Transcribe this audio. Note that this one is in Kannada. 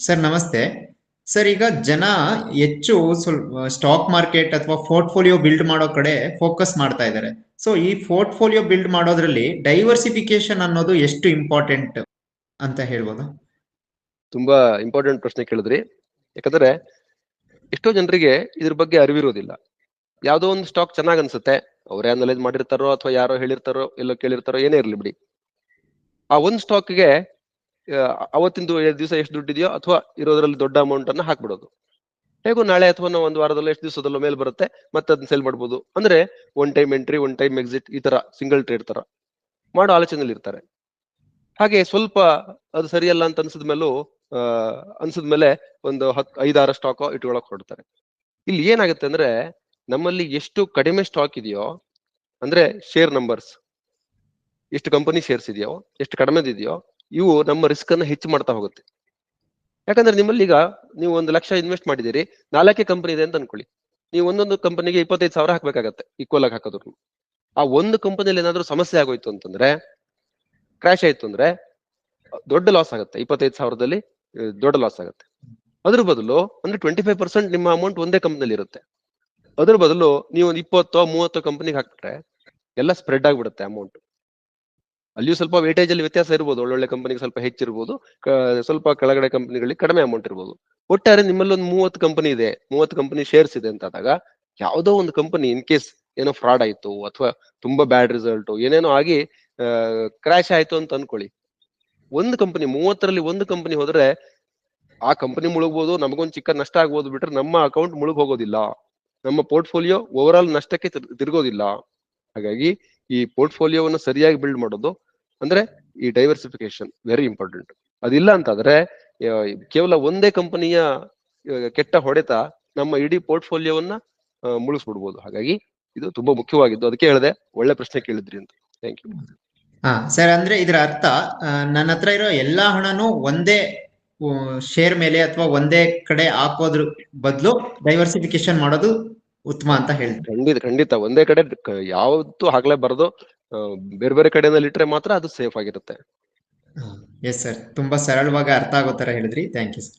ಸರ್ ನಮಸ್ತೆ. ಸರ್ ಈಗ ಜನ ಹೆಚ್ಚು ಸ್ಟಾಕ್ ಮಾರ್ಕೆಟ್ ಅಥವಾ ಪೋರ್ಟ್ಫೋಲಿಯೋ ಬಿಲ್ಡ್ ಮಾಡೋ ಕಡೆ ಫೋಕಸ್ ಮಾಡ್ತಾ ಇದ್ದಾರೆ. ಸೊ ಈ ಪೋರ್ಟ್ಫೋಲಿಯೋ ಬಿಲ್ಡ್ ಮಾಡೋದ್ರಲ್ಲಿ ಡೈವರ್ಸಿಫಿಕೇಶನ್ ಅನ್ನೋದು ಎಷ್ಟು ಇಂಪಾರ್ಟೆಂಟ್ ಅಂತ ಹೇಳ್ಬೋದು? ತುಂಬಾ ಇಂಪಾರ್ಟೆಂಟ್ ಪ್ರಶ್ನೆ ಕೇಳಿದ್ರಿ. ಯಾಕಂದ್ರೆ ಎಷ್ಟೋ ಜನರಿಗೆ ಇದ್ರ ಬಗ್ಗೆ ಅರಿವಿರೋದಿಲ್ಲ. ಯಾವ್ದೋ ಒಂದು ಸ್ಟಾಕ್ ಚೆನ್ನಾಗ್ ಅನ್ಸುತ್ತೆ, ಅವರೇ ಅನಲೈಸ್ ಮಾಡಿರ್ತಾರೋ ಅಥವಾ ಯಾರೋ ಹೇಳಿರ್ತಾರೋ ಎಲ್ಲೋ ಕೇಳಿರ್ತಾರೋ ಏನೇ ಇರ್ಲಿ ಬಿಡಿ, ಆ ಒಂದ್ ಸ್ಟಾಕ್ಗೆ ಅವತ್ತಿಂದು ದಿವಸ ಎಷ್ಟು ದುಡ್ಡಿದೆಯೋ ಅಥವಾ ಇರೋದ್ರಲ್ಲಿ ದೊಡ್ಡ ಅಮೌಂಟ್ ಅನ್ನ ಹಾಕ್ಬಿಡೋದು. ಹೇಗೂ ನಾಳೆ ಅಥವಾ ನಾವು ಒಂದು ವಾರದಲ್ಲೋ ಎಷ್ಟು ದಿವಸದಲ್ಲೋ ಮೇಲ್ ಬರುತ್ತೆ, ಮತ್ತೆ ಅದನ್ನ ಸೆಲ್ ಮಾಡ್ಬೋದು. ಅಂದ್ರೆ one time entry, one time exit, ಈ ತರ ಸಿಂಗಲ್ ಟ್ರೇಡ್ ತರ ಮಾಡೋ ಆಲೋಚನೆಯಲ್ಲಿ ಇರ್ತಾರೆ. ಹಾಗೆ ಸ್ವಲ್ಪ ಅದು ಸರಿಯಲ್ಲ ಅಂತ ಅನ್ಸಿದ್ಮೇಲೆ ಒಂದು 5-6 ಸ್ಟಾಕ್ ಇಟ್ಕೊಳಕ್ ಹೊರಡ್ತಾರೆ. ಇಲ್ಲಿ ಏನಾಗುತ್ತೆ ಅಂದ್ರೆ, ನಮ್ಮಲ್ಲಿ ಎಷ್ಟು ಕಡಿಮೆ ಸ್ಟಾಕ್ ಇದೆಯೋ, ಅಂದ್ರೆ ಶೇರ್ ನಂಬರ್ಸ್, ಎಷ್ಟು ಕಂಪನಿ ಶೇರ್ಸ್ ಇದೆಯೋ, ಎಷ್ಟು ಕಡಿಮೆದಿದೆಯೋ, ಇವು ನಮ್ಮ ರಿಸ್ಕ್ ಅನ್ನ ಹೆಚ್ಚು ಮಾಡ್ತಾ ಹೋಗುತ್ತೆ. ಯಾಕಂದ್ರೆ ನಿಮ್ಮಲ್ಲಿ ಈಗ ನೀವು 1 ಲಕ್ಷ ಇನ್ವೆಸ್ಟ್ ಮಾಡಿದಿರಿ, 4 ಕಂಪನಿ ಇದೆ ಅಂತ ಅನ್ಕೊಳ್ಳಿ. ನೀವು ಒಂದೊಂದು ಕಂಪನಿಗೆ 25,000 ಹಾಕ್ಬೇಕಾಗತ್ತೆ, ಈಕ್ವಲ್ ಆಗಿ ಹಾಕೋದ್ರು. ಆ ಒಂದು ಕಂಪನಿಯಲ್ಲಿ ಏನಾದ್ರೂ ಸಮಸ್ಯೆ ಆಗೋಯ್ತು ಅಂತಂದ್ರೆ, ಕ್ರಾಶ್ ಆಯ್ತು ಅಂದ್ರೆ ದೊಡ್ಡ ಲಾಸ್ ಆಗುತ್ತೆ. 25,000ದಲ್ಲಿ ದೊಡ್ಡ ಲಾಸ್ ಆಗುತ್ತೆ. ಅದ್ರ ಬದಲು ಅಂದ್ರೆ 25% ನಿಮ್ಮ ಅಮೌಂಟ್ ಒಂದೇ ಕಂಪನಿಯಲ್ಲಿ ಇರುತ್ತೆ. ಅದ್ರ ಬದಲು ನೀವು ಒಂದು 20-30 ಕಂಪನಿಗೆ ಹಾಕ್ಬಿಟ್ರೆ ಎಲ್ಲ ಸ್ಪ್ರೆಡ್ ಆಗ್ಬಿಡುತ್ತೆ ಅಮೌಂಟ್. ಅಲ್ಲಿಯೂ ಸ್ವಲ್ಪ ವೇಟೇಜ್ ಅಲ್ಲಿ ವ್ಯತ್ಯಾಸ ಇರ್ಬೋದು. ಒಳ್ಳೊಳ್ಳೆ ಕಂಪನಿಗೆ ಸ್ವಲ್ಪ ಹೆಚ್ಚಿರ್ಬೋದು, ಸ್ವಲ್ಪ ಕೆಳಗಡೆ ಕಂಪನಿಗಳಿಗೆ ಕಡಿಮೆ ಅಮೌಂಟ್ ಇರ್ಬೋದು. ಒಟ್ಟಾರೆ ನಿಮ್ಮಲ್ಲಿ ಒಂದು 30 ಕಂಪನಿ ಇದೆ, 30 ಕಂಪನಿ ಶೇರ್ಸ್ ಇದೆ ಅಂತ ಆದಾಗ, ಯಾವುದೋ ಒಂದು ಕಂಪನಿ ಇನ್ ಕೇಸ್ ಏನೋ ಫ್ರಾಡ್ ಆಯ್ತು ಅಥವಾ ತುಂಬಾ ಬ್ಯಾಡ್ ರಿಸಲ್ಟ್ ಏನೇನೋ ಆಗಿ ಕ್ರಾಶ್ ಆಯ್ತು ಅಂತ ಅನ್ಕೊಳ್ಳಿ. ಒಂದು ಕಂಪನಿ 30ರಲ್ಲಿ ಒಂದು ಕಂಪನಿ ಹೋದ್ರೆ ಆ ಕಂಪನಿ ಮುಳುಗ್ಬೋದು, ನಮಗೊಂದು ಚಿಕ್ಕ ನಷ್ಟ ಆಗ್ಬೋದು, ಬಿಟ್ರೆ ನಮ್ಮ ಅಕೌಂಟ್ ಮುಳುಗ್ ಹೋಗೋದಿಲ್ಲ, ನಮ್ಮ ಪೋರ್ಟ್ಫೋಲಿಯೋ ಓವರ್ ಆಲ್ ನಷ್ಟಕ್ಕೆ ತಿರುಗೋದಿಲ್ಲ. ಹಾಗಾಗಿ ಈ ಪೋರ್ಟ್ಫೋಲಿಯೋವನ್ನು ಸರಿಯಾಗಿ ಬಿಲ್ಡ್ ಮಾಡೋದು ಅಂದ್ರೆ ಈ ಡೈವರ್ಸಿಫಿಕೇಶನ್ ವೆರಿ ಇಂಪಾರ್ಟೆಂಟ್. ಅದಿಲ್ಲ ಅಂತಾದ್ರೆ ಕೇವಲ ಒಂದೇ ಕಂಪನಿಯ ಕೆಟ್ಟ ಹೊಡೆತ ನಮ್ಮ ಇಡೀ ಪೋರ್ಟ್ಫೋಲಿಯೋವನ್ನ ಮುಳುಗಿಸ್ಬಿಡ್ಬೋದು. ಹಾಗಾಗಿ ಇದು ತುಂಬಾ ಮುಖ್ಯವಾಗಿದ್ದು, ಅದಕ್ಕೆ ಹೇಳಿದೆ ಒಳ್ಳೆ ಪ್ರಶ್ನೆ ಕೇಳಿದ್ರಿ ಅಂತ. Thank you. ಸರ್, ಅಂದ್ರೆ ಇದರ ಅರ್ಥ ನನ್ನ ಹತ್ರ ಇರೋ ಎಲ್ಲಾ ಹಣನು ಒಂದೇ ಶೇರ್ ಮೇಲೆ ಅಥವಾ ಒಂದೇ ಕಡೆ ಹಾಕೋದ್ರ ಬದಲು ಡೈವರ್ಸಿಫಿಕೇಶನ್ ಮಾಡೋದು ಉತ್ತಮ ಅಂತ ಹೇಳ್ತಾರೆ. ಖಂಡಿತ ಒಂದೇ ಕಡೆ ಯಾವತ್ತೂ ಹಾಕ್ಲೇಬಾರ್ದು. ಬೇರೆ ಬೇರೆ ಕಡೆನಲ್ಲಿ ಇಟ್ರೆ ಮಾತ್ರ ಅದು ಸೇಫ್ ಆಗಿರುತ್ತೆ. ಎಸ್ ಸರ್, ತುಂಬಾ ಸರಳವಾಗಿ ಅರ್ಥ ಆಗೋ ತರ ಹೇಳಿದ್ರಿ. Thank you sir.